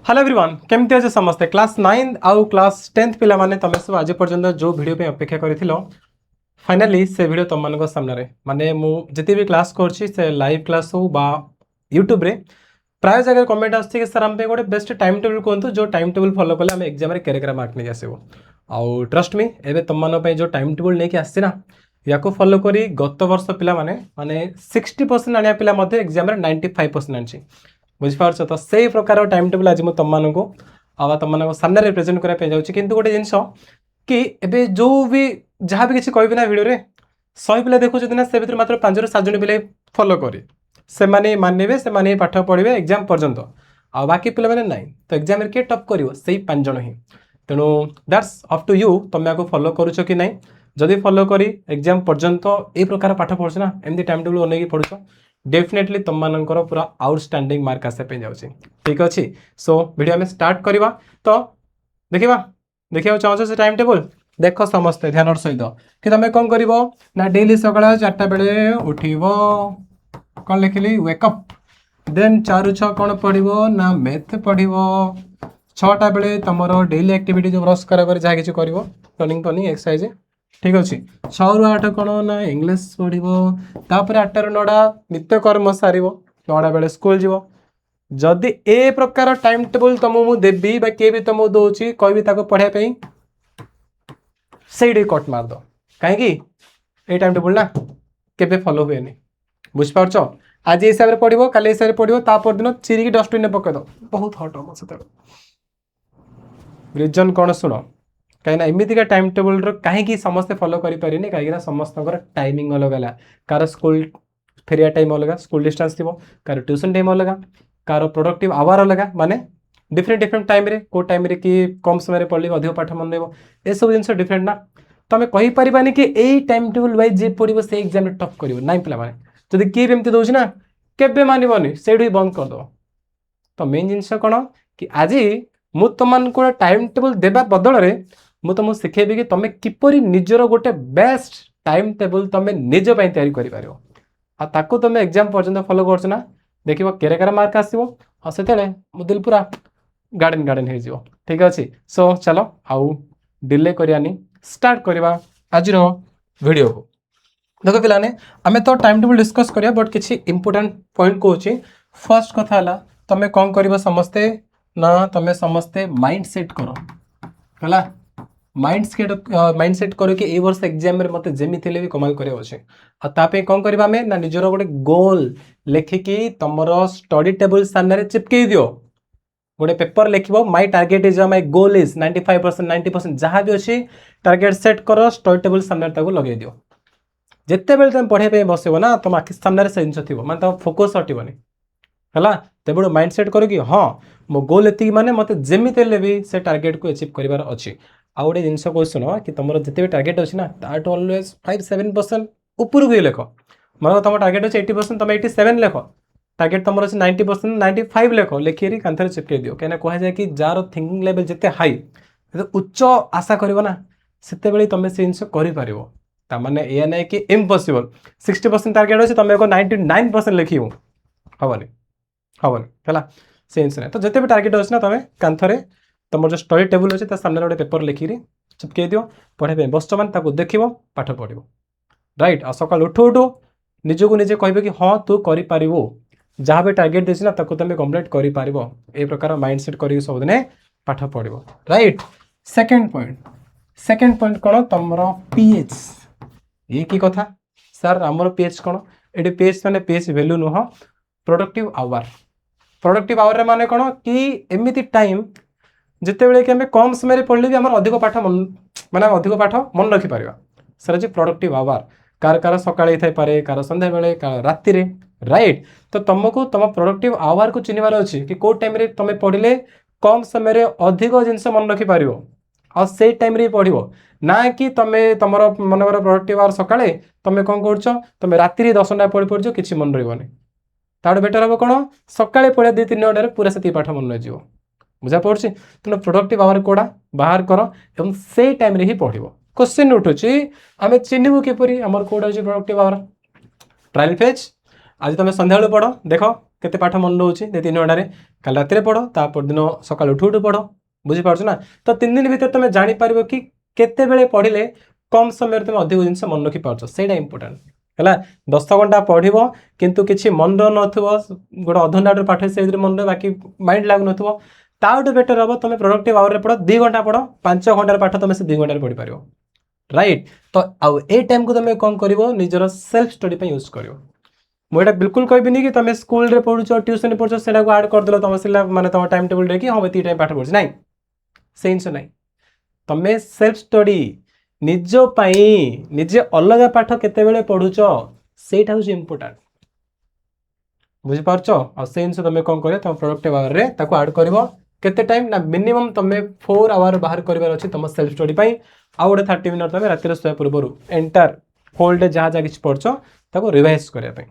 Hello everyone केमती अच्छे समस्ते क्लास 9 आउ क्लास 10th पिला माने तमे सब आज पर्यंत जो वीडियो पे अपेक्षा करिथिलो फाइनली से वीडियो तुम मान सामने माने मु जति भी क्लास करछि से लाइव क्लास हो बा यूट्यूब रे प्राय जगह कमेंट आछि कि सर हम पे गोटे बेस्ट टाइम टेबल कोंतु जो टाइम टेबल फॉलो कले हम एग्जाम रे केरेकरा मार्क नै आसीबो आउ ट्रस्ट मी एबे तुम मान पे जो टाइम टेबल नै कि आछि ना याको फॉलो करी गत वर्ष पिला माने 60% आनिया पिला मध्ये एग्जाम रे 95% आछि बुझिपार तो से प्रकार टाइम टेबल आज मुझे तुम तुम सामने रिप्रेजेंट करने जाऊँगी किंतु गोटे जिनस कि एबे जो भी जहाँ भी किसी कहबी ना वीडियो रे 100 पिला देखुं ना से भीतर मात्र 5 ରୁ 7 जन पिला फॉलो करे से मानवे से पाठ पढ़े एग्जाम पर्यंत आ बाकी पिला मैंने ना तो एग्जाम किए टप कर 5 जन ही तेणु दैट्स अप टू यू तुम आपको फॉलो करुच कि ना जदि फॉलो करी एग्जाम पर्यंत ए प्रकार पाठ पढ़ुछ ना एमती टाइम टेबल अनेक पढ़ुछ डेफिनेटली तुम मानकर पूरा आउटस्टैंडिंग मार्क आसे जाऊँगी ठीक अच्छे सो वीडियो आम स्टार्ट करवा तो देखा चाहो से टाइम टेबल देख समस्ते ध्यान सहित कि तुम कौन कर ना डेली सकाल 4टा बेले उठब कौन लिखिली वेकअप देन 4 ରୁ 6 कौन पढ़ ना मैथ पढ़ 6टा बेले तुम डेली एक्टिविटी जो ब्रश कर जहाँ कि कर रनिंग फनिंग एक्सरसाइज ठीक अच्छे 6 ରୁ 8 कौन ना इंग्लीश पढ़ 8 ରୁ 9 नित्यकर्म सार 9टा बेले स्कूल जीव जदि ए प्रकार टाइम टेबल तुमको देवी किए भी तुमको दौर कह पढ़ाई से कट मारद कहीं ये टाइम टेबल ना केबे फॉलो हुए बुझिपार आज हिसाब से पढ़ो काली हिसाब से पढ़ो तापर दिन चिरिकी डस्टबिन पकईद बहुत हट हम से रिजन कौन शुण कहीं एमतीका टाइम टेबल कहीं समस्ते फॉलो करें कहीं समस्त टाइमिंग अलग है कार स्कूल फेरिया टाइम अलग स्कूल डिस्टेंस थी कार ट्यूशन टाइम अलग कार प्रोडक्टिव आवर अलग माने डिफरेंट टाइम रे को टाइम रे कि कम समय पढ़ले अधिक पाठ मन रहा ये सब जिन डिफरेंट ना तो आम कहींपारानी कि यही टाइम टेबल वाइज जी पढ़ो से एग्जाम टप कर ना पे जब किए भी एमती दौर ना केबे मानवनी से बंद करदेव तो मेन जिनस कौन कि आज मु तुमको टाइम टेबल देवा बदल में मु तुमको शिखेबी कि तुम किपरि निजर गोटे बेस्ट टाइम टेबल तुम निज कर तुम एग्जाम पर्यंत फॉलो करना देख केरेकार मार्क आसो से दिल पूरा गार्डन गार्डन हो ठीक अच्छे सो चलो आउ डिले करानी स्टार्ट करवा आज वीडियो को देखो पिलाने आम तो टाइम टेबल डिस्कस करिया बट किसी इंपोर्टेंट पॉइंट कहूँ फर्स्ट कथा है तुम कौन कर समस्ते ना तुम समस्ते माइंड सेट कर माइंड सेट कर कि ए वर्ष एग्जाम रे मते जेमी थिले भी कमाल करे अच्छे आ तापे कौन करबा में ना निजर गोटे गोल लेखिकी तुमर स्टडी टेबल सामने चिपकई दियो गोटे पेपर लिखो my target is my goal is 95% 90% जहाँ भी अच्छी टार्गेट सेट कर स्टडी टेबल सामने लगे दियो जिते बेले तुम पढ़ाई बसब ना तुम आखि सामने से जिन थी मैं तुम फोकस हटबनी है तेबुड़ माइंड सेट कर कि हाँ मो गोल एति माने मते जेमिति भी से टार्गेट को अचीव करार अच्छी आउ गोटे जिन कह शुण कि तुम जिते भी टार्गेट अच्छी ना ताठ अलवेज 5-7% ऊपर भी लेख मन तुम टार्गेट अच्छे 80% तुम 87 लेख टार्गेट तुम अच्छे 90% 95 लेख लिखिए कांथर चिपके दियो कहीं कहुए कि जार थिंकिंग लेवल जिते हाई उच्च आशा करना से तुम से जिन कर माने ये ना कि इम्पॉसिबल 60% टार्गेट अच्छे तुम 99% लिख हेनी है से जिन तो जिते भी टार्गेट अच्छे ना तुम कांथरे तुम जो स्टडी टेबल अच्छे सामने गोटे पेपर लिखिरी चिपकई दियो पढ़ाई बस मैंने देख पाठ पढ़ राइट आ सका उठू उठू निजको निजे कह कि हाँ तू कर जहाँ भी टार्गेट देना तुम कम्प्लीट कर ए प्रकार माइंड सेट कर सबुदिन पाठ पढ़ राइट सेकेंड पॉइंट कौन तुम पीएच ये की कथा सर आमर पीएच कौन ये पीएच माने पीएच वैल्यू नुह प्रोडक्टिव आवर माने कौन कि एमती टाइम जिते बड़े कि कम समय पढ़ले भी अधिक पाठ मन माने अधिक पाठ मन रखिपर सर जी प्रोडक्टिव आवर कार सकाळे थी पारे कार संध्या बेले राति राइट तो तुमको तुम प्रोडक्टिव आवर को चिन्हबार अच्छी कि कौ टाइम तुम पढ़ले कम समय अधिक जिनस मन रखिपर आ से टाइम रे पढ़ ना कि तुम तुम मन प्रोडक्टिव आवर सकाळे तुम कौन कर तुम राति 10 घंटा पढ़ी पड़ कि मन रही ताड़ बेटर हम कौन सकाळे पढ़ा 2-3 घंटे पूरा से पाठ मन रही बुझा पड़ी तेना प्रोडक्टिव आवर कौड़ा बाहर कर एवं से टाइम रे ही पढ़ क्वेश्चन उठुची आम चिन्हबू किपरि आमर कौटा अच्छे प्रोडक्टिव आवर ट्रायल फेज आज तुम संध्या पढ़ देख केते पाठ मन रोचे 3 घंटे कल रात पढ़ तापर दिन सकाल उठू उठू पढ़ बुझीपार ना। तो 3 दिन भीतर तुम जापर कि केते बेले पढ़ले कम समय तुम अधिक जिन मन रखी पार्छ से इंपोर्टाट है। 10 घंटा पढ़ किंतु किसी मन गोटे अधघंटा पाठ से मन बाकी माइंड लगुन ताठू बेटर हम तुम प्रोडक्टिव आवर पढ़ 2 घंटा पढ़ 5 घंटार पाठ तुम से 2 घंटे पढ़ी पार राइट। तो आउ ए टाइम को तुम कौन कर निजर सेल्फ स्टडी यूज कर मुझे बिल्कुल कहबिनी कि तुम स्कूल पढ़ुच ट्यूशन पढ़ुच से आड करदेल तुम सिला माने तुम टाइम टेबल रे कि हाँ ये टाइम पाठ पढ़ी ना से जिन ना तुम सेल्फ स्टडी निज निजे अलग पाठ केते पढ़ुच से इंपोर्टाट बुझीपार से जिन तुम कौन कर तुम प्रोडक्टिव आवर रे ताको आड कर केते टाइम ना मिनिमम तुम 4 आवर बाहर कर तुम सेल्फ स्टडी आउ गोटे 30 मिनट तुम रात शोया पूर्व एंटायर होल डे जहाँ जहाँ किसी पढ़छ ताको रिवाइज करने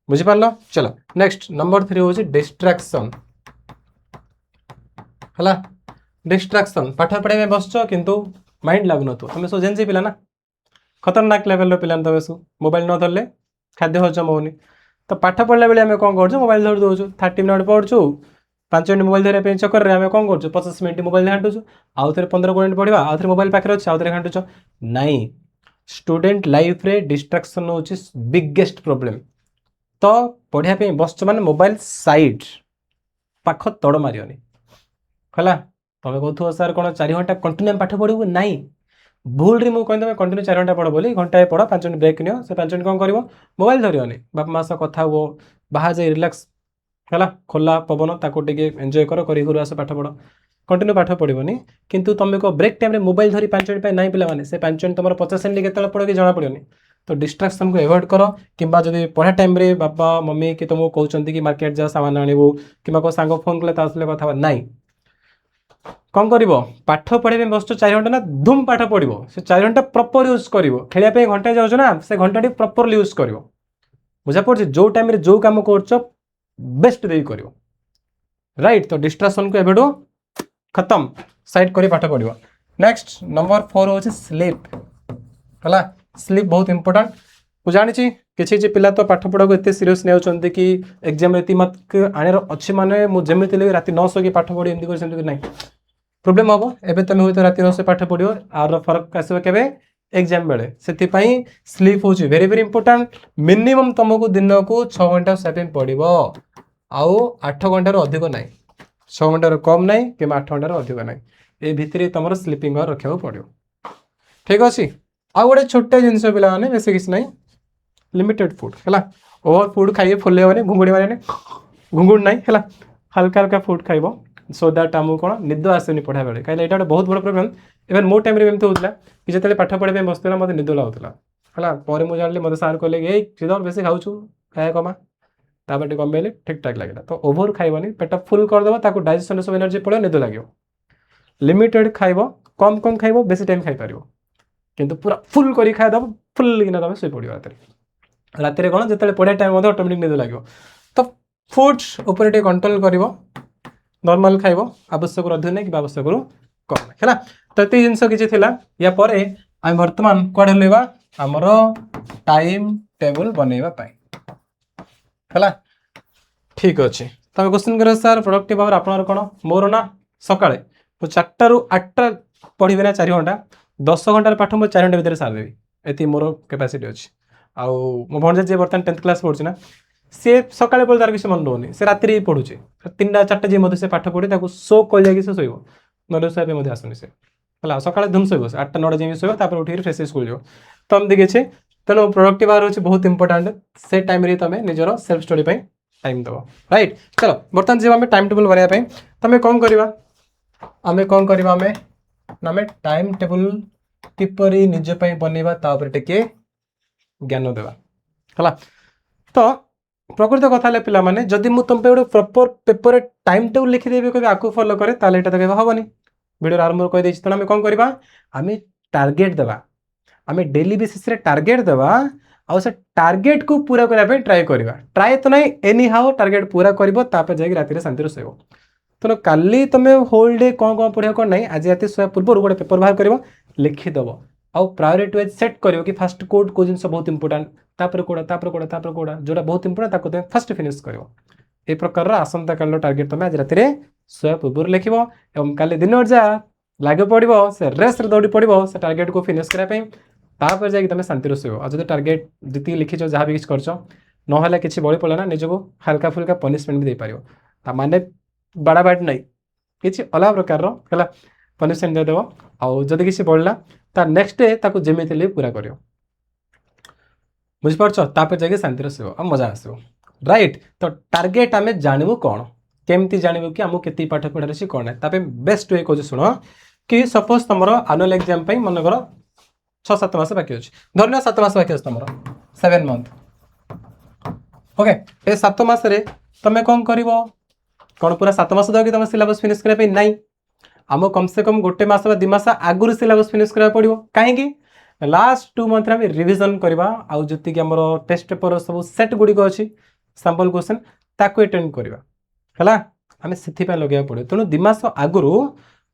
बुझीपार। चलो नेक्स्ट नंबर 3 हूँ डिस्ट्रैक्शन है। डिस्ट्रैक्शन पाठ पढ़ाई बसच किंतु माइंड लगुन तुम सब जेनसी पिला ना खतरनाक लेवल पिला तुम सब मोबाइल न धरले खाद्य हजम होनी। तो पाठ पढ़ला बेले आम कौन कर मोबाइल धर दौचु 30 मिनट पढ़ु 5 मिनट मोबाइल धरने चक्कर में आम कौन कर 50 मिनट मोबाइल घाटुचु आउ थे 15 मिनट पढ़ा आउ थे मोबाइल पाखे अच्छे आउ थे घाटुच नाई स्टूडेंट लाइफ रे डिस्ट्रैक्शन हूँ बिगेस्ट प्रॉब्लम। तो पढ़ाई बसच मान मोबाइल साइड पाख तड़ मारियोनी है। तुम कहु सर कौन 4 घंटा कंटिन्यू पाठ पढ़ू नाई भूल रे मुझे तुम कंटिन्यू 4 घंटा पढ़ बोली घंटाए पढ़ 5 मिनट ब्रेक नियो से 5 मिनट कौन कर मोबाइल धरियोनी बापा माँ सह कथा हुओ बाहर जाए रिलैक्स है खोला पवन ताको टिके एंजॉय कर आस पाठ पढ़ कंटिन्यू पाठ पढ़ोनी किंतु तुम को ब्रेक टाइम मोबाइल धरी 5 मिनट ना पे से 5 मिनट तुम 50 मिनट के पढ़ कि जना पड़ोनी। तो डिस्ट्रैक्शन को एवॉइड कर कि पढ़ा टाइम रे बापा मम्मी कि तुमको कहते कि मार्केट जा सामान आणबू कि सांग फोन कले कथा ना कौन कर पाठ पढ़ाई बस 4 घंटा ना धूम पाठ पढ़ो से 4 घंटा प्रॉपर यूज कर खेलिया घंटे जाऊँ ना से घंटा प्रॉपर यूज कर बुझा पड़े जो टाइम जो कम कर बेस्ट दे कर राइट। तो डिस्ट्रैक्शन को एवढू खत्म साइड कर पाठ पढ़ो। नेक्स्ट नंबर 4 हूँ स्लीप है। स्लीप बहुत इंपोर्टेंट मुझे जानी किसी पिला तो पाठ पढ़ा को एत सीरीयस नहीं कि एग्जाम ये मार्क आने अच्छे माने मुझे राति 9 शो पाठ पढ़ी एमती ना प्रोब्लेम हम एवं तुम हूँ राति 9 पाठ पढ़ो आर फरक आसो के एग्जाम बेले से स्लीप हूँ वेरी वेरी इंपोर्टेंट मिनिमम तुमको दिन को 6 घंटा से पढ़ो आउ 8 घंटार अधिक ना 6 घंटार कम ना कि 8 घंटार अधिक ना ये भितर तुम स्लीपिंग आवर रखा पड़ो ठीक अच्छे। आउ गोटे छोटे जिनस पे बेस किसी ना लिमिटेड फूड है ओवर फूड खाइए फुले घुंगुड़ी मारे घुंगुड़ ना है हल्का हल्का फूड खाइब सो दैट आमको कौन निद आसनी पढ़ा बेले कहीं यहाँ बहुत बड़ प्रोब्लेम इवन मो टाइम एमती होता कि जो पाठ पढ़ाई बसला मतलब निद लगुला है पर मुझे जानी मतलब सार कहले श्रीधर बेसी खाऊ खाया कमा तापर कमेले ठीक ठाक लगे। तो ओभर खाइबनी पेट फुल करदेव डाइजेशन सब एनर्जी पड़े निद लगे लिमिटेड खाइब कम कम खाइब बेसी टाइम खाईपर किंतु पूरा फुल कर खाईदेव फुल किना तुम शोपड़ रात कौन जो पढ़ा टाइम ऑटोमेटिक निद लगे। तो फूड्स उपर कंट्रोल कर नॉर्मल खाइब आवश्यक अधिक नहीं कि आवश्यक कम है। तो ये जिनस किसी या आम बर्तमान कड़े लैवा आमर टाइम टेबल बनवाई है ठीक अच्छे। तुम क्वेश्चन कर सर प्रोडक्टिव आवर आपनर कौन मोर ना सकाଳେ मु 4टा ରୁ 8टा पढ़ी ना 4 घंटा 10 घंटार पाठ मुझे 4 घंटा भितर सारदेवी ये मोर कैपेसिटी अच्छी आउ मो भणजा जी बर्तमान 10th क्लास पढ़ुची ना सी सकाଳେ पढ़े तार किसी मन रोनी से राति पढ़ुचे 3टा 4टा जी मत से पाठ पढ़े शो कल जाए से शोब नले शोया आसुनी से है सकाଳେ धूम शोब 8टा 9टा जाए शोब उठे फ्रेश स्कूल जाओ तो एमती किसी तेणु प्रोडक्टिव आवर हूँ बहुत इंपोर्टेंट से टाइम रे तुम निजर सेल्फ स्टडी टाइम दब राइट। चलो बर्तमान जब आम टाइम टेबल बनाया तुम कौन करवा आम कौन करवा आम टाइम टेबल किपर निजपाई बनवा टे ज्ञान देवा है। तो प्रकृत कथा पिला माने जदि मु तुम पे गोटे प्रॉपर पेपर टाइम टेबल लिखिदेवी कभी आपको फॉलो करे ताले एटा तो केबे हबनी वीडियो आरंभ कर देछि। तो आम कौन करवा आम टार्गेट देवा आम डेली बेसिस रे टार्गेट देवा आउ से टार्गेट को पूरा करने ट्राए करवा ट्राए तो नहीं एनी हाउ टार्गेट पूरा कर जाए राति शांति शोब। तो काली तुम होल डे कौन कौन पढ़ा कौन नहीं आज राति शोया पूर्व गोटे पेपर बाहर कर लिखिदेव आउ प्रायोरिटी वाइज सेट कर कि फास्ट कोड को जिन बहुत इंपोर्टेंट तापर कोड़ा जोटा बहुत इंपोर्टेंट फास्ट फिनिश कर ए प्रकार आसंता काल टार्गेट तुम आज राति शोया पूर्व लिख और काली दिन जा लगे पड़ो से रेस दौड़ी पड़ो से टार्गेट को फिनिश करने तापर जाकि तुम शांति शुभ और जो टार्गेट जी लिखिच जहाँ भी किसी कर किसी बड़ी पड़ा ना निजक हल्का फुल्का पनिशमेंट भी देपार माने बाड़ा बाट नहीं किसी अलग प्रकार पनिशमेंट देदेव आउ जदि किसी बढ़ला ता नेक्स्ट डे ताको जेमिति पूरा कर बुझिपार तापर जाकि शांति शुभ और मजा आसो राइट। तो टार्गेट आम जानू कौन केमती जानू कि आमको केती पाठ पढ़ार अच्छी कौन है बेस्ट वे कह शुण कि सपोज तुम आनुअल एग्जाम मनकर 6-7 मास बाकी अच्छे धरना 7 मास बाकी तुम 7 मंथ ओके ए 7 मास तुम कौन कर कौन पूरा 7 मास दो कि तुम सिलेबस फिनिश करने नहीं आम कम से कम गोटे मास 2 मास आगुरी सिलेबस फिनिश करा पड़ो कहीं लास्ट 2 मंथ आम रिविजन करवा आउ जी आम टेस्ट पेपर सब सेट गुड़िक अच्छी सैंपल क्वेश्चन ताको अटेंड करवा आम से लगे पड़ो तेणु 2 मास आगुरी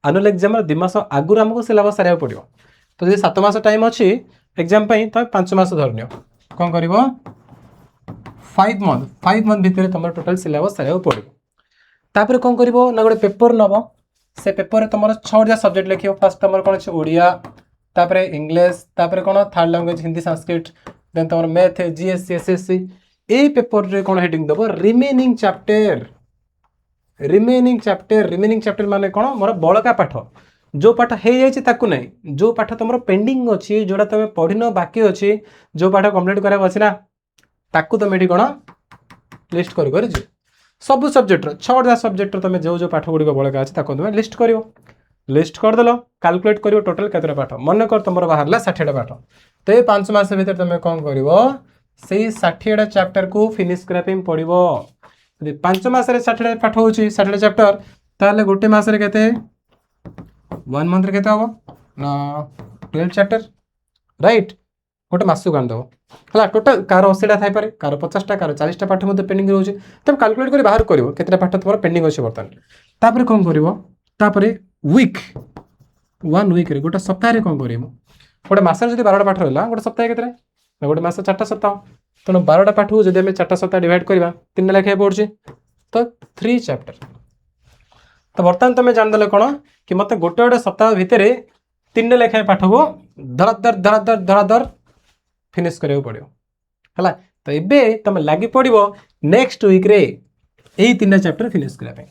आनुअल एग्जाम 2 मास आगुरी आमको सिलेबस सारा पड़ो तो जो 7 मास टाइम अच्छी एग्जाम तुम 5 मास धरनी कौन कर 5 मंथ भितर तुम टोटाल सिलेबस सारा पड़ो तापर कौन कर ना गोटे पेपर नब से पेपर तुम 6 सब्जेक्ट लिख फास्ट तुम कौन अच्छे ओडिया तापर इंग्लिश तापर कौन third language Hindi Sanskrit then तुम मैथ जीएससी एसएससी ए पेपर रे कौन हेडिंग दब रिमेनिंग चैप्टर माने कौन मोर बड़का पाठ जो पाठ हो जाए नहीं जो पाठ तुम पेंडिंग अच्छी जोड़ा तुम पढ़ी बाकी अच्छी जो पाठ कंप्लीट करा अच्छी ना ताकू तुम ये कौन लिस्ट कर सब सब्जेक्ट 6 सब्जेक्ट तुम जो जो पाठ गुड़िक बड़का अच्छे तुम लिस्ट कर लिस्ट करदेल कैलकुलेट कर टोटाल केतटा पाठ मन कर तुम बाहर 60टा पाठ तो ये 5 मास भीतर तुम कौन कर 60टा चैप्टर को फिनिश करने पड़ो 5 मास 60टा पाठ हो 60टा चैप्टर ताले गोटे मास के 1 मंथ के हम ना 12 चैप्टर राइट गोटे मसक आनदेव है टोटाल कार 80टा थाईपे कार 50टा कार 40टा पाठ मत पेंडिंग रोचे तुम कैलकुलेट कर बाहर कर केतटा पाठ तुम पेंडिंग अच्छे बर्तमान कौन कर वीक 1 वीक गोटे सप्ताह कौन कर गोटे मस जो 12टा पाठ रहा गोटे सप्ताह के गोटे मस 4टा सप्ताह तेणु 12टा पाठ को जब 4टा सप्ताह डिवाइड करवा 3 लेखा पड़े तो 3 चैप्टर तो बर्तमान तुम जानदे कौन कि मत गोटे गोटे सप्ताह भितर 3 लेखा पाठ को धराधर फिनिश करा पड़ो है तो ये तुम लगी पड़ो नेक्स्ट वीक रे यही 3टा चैप्टर फिनिश करने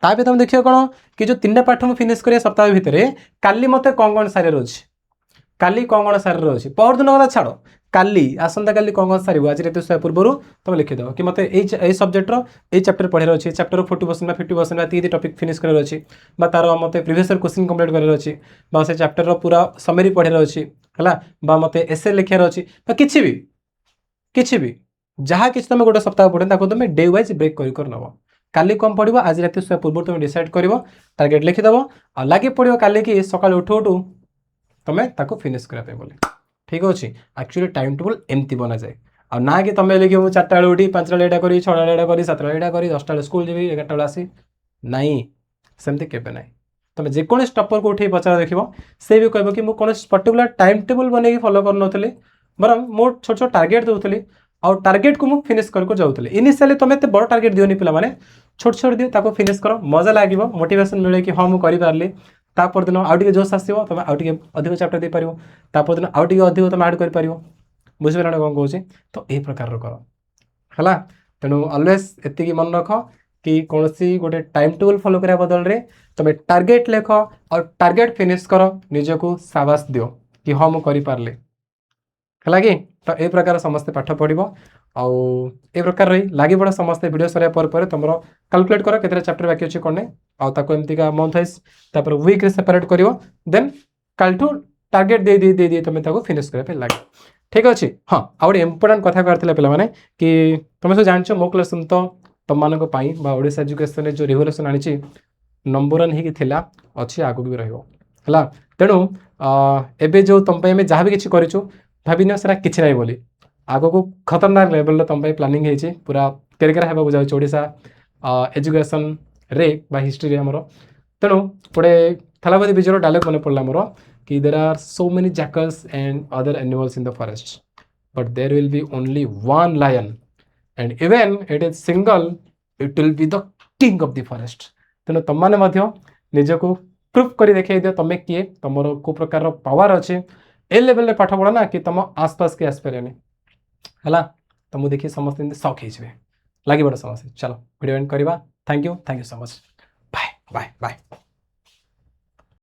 तापे तुम देखिए कौन कि जो 3टा पाठ में फिनिश करिया सप्ताह भितर काली मत कौन सारे अच्छे काली कौन सारे अच्छे परदिन कथा छाड़ काली आसंता काली कौन सारे आज रात शोया पूर्व तुम लिखिदेव कि मत ये सब्जेक्टर ये चैप्टर पढ़ार अच्छे चैप्टर 40% 50% ती टॉपिक फिनिश करार अच्छी तार मत प्रीवियस क्वेश्चन कंप्लीट करार अच्छी से चैप्टर पूरा समरी पढ़ार अच्छी है मत एसे लिखार अच्छी किसी भी जहाँ किसी तुम गोटे सप्ताह पढ़े तुम डे वाइज ब्रेक कर नब काली कम पढ़ो आज रात शोया पूर्व तुम डिसाइड कर टार्गेट लिखिदेव आ लगे पड़ो काली कि सकाल उठू उठू तुम ताको फिनिश करने बोले ठीक अच्छे एक्चुअली टाइम टेबल एमती बना जाए आ ना कि तुम लगे मुझे 4टा बेले उठी 5टा एटा करी 6टा एटा करी 7टा एटा करी 10टा बेले स्कूल जी 11टा बेले आसी नाई सेमती केबे नाई तुम जेकोसी टॉपर को उठे पचार देख से भी कह कि मुझे पर्टिकुलर टाइम टेबल बन फॉलो कर बरं मो छोट छोट टार्गेट दूसरी आउ टार्गेट को मुझे फिनिश कर जाऊँगी इनिशियली तुम एत बड़ टार्गेट दियोनी पे छोट छोट दियो ताको फिनिश कर मजा लगे मोटिवेशन मिले कि हाँ मुझे पार्ली तापर दिन आउ टे जोश आसो तुम आउ टे अधिक चैप्टर दे पार तापर दिन आउ टे अधिक तुम ऐड कर बुझिपार कौन कौन तो यही प्रकार कर तेणु अलवेज एति मन रख कि कौन सी गोटे टाइम टेबल फॉलो करने बदल रे तुम टार्गेट लेख और टार्गेट फिनिश कर निजको साबास दियो कि हाँ मुझे पार्ली है कि तो ये प्रकार समस्ते पाठ पढ़ो आउ ए प्रकार रही लगे पड़ा समस्ते वीडियो सर पर तुम कैलकुलेट कर केते चैप्टर बाकी अच्छे कौन आउ एमतीका मंथ वाइज तापर वीक रे सेपरेट कर देन कालठू टार्गेट दे दे दे दे तुम फिनिश करने लगे ठीक अच्छे हाँ आउ गए इंपोर्टाट कथा कहते पे कि तुम सब जान मो क्लास तो तुम मानों एजुकेशन जो रिवोल्यूशन आनी नंबर 1 ही अच्छी आगू भी रहा तेणु एवं जो तुम जहाँ भी किसी कर भाविन से किसी ना बोली आग को खतरनाक लेवल तुम प्लानिंग है पूरा केरकेरा होगा जाऊँ ओडिशा एजुकेशन रे बा हिस्ट्री आमर तेणु गोटे थलापति विजयर डायलॉग मन पड़ा मोर कि there are so many jackals and other animals in the forest but there will be only one lion and even it is single it will be the king of the forest. तेणु तुम मैंने निजक proof कर देखा दियो तुम किए तुम को प्रकार पावर अच्छे ए लेवल पाठ पढ़ा ना कि तुम आसपास के आसपारे है तुमको देखिए समस्त शक हो लगे समस्या। चलो वीडियो एंड करवा। Thank you so much. Bye bye bye.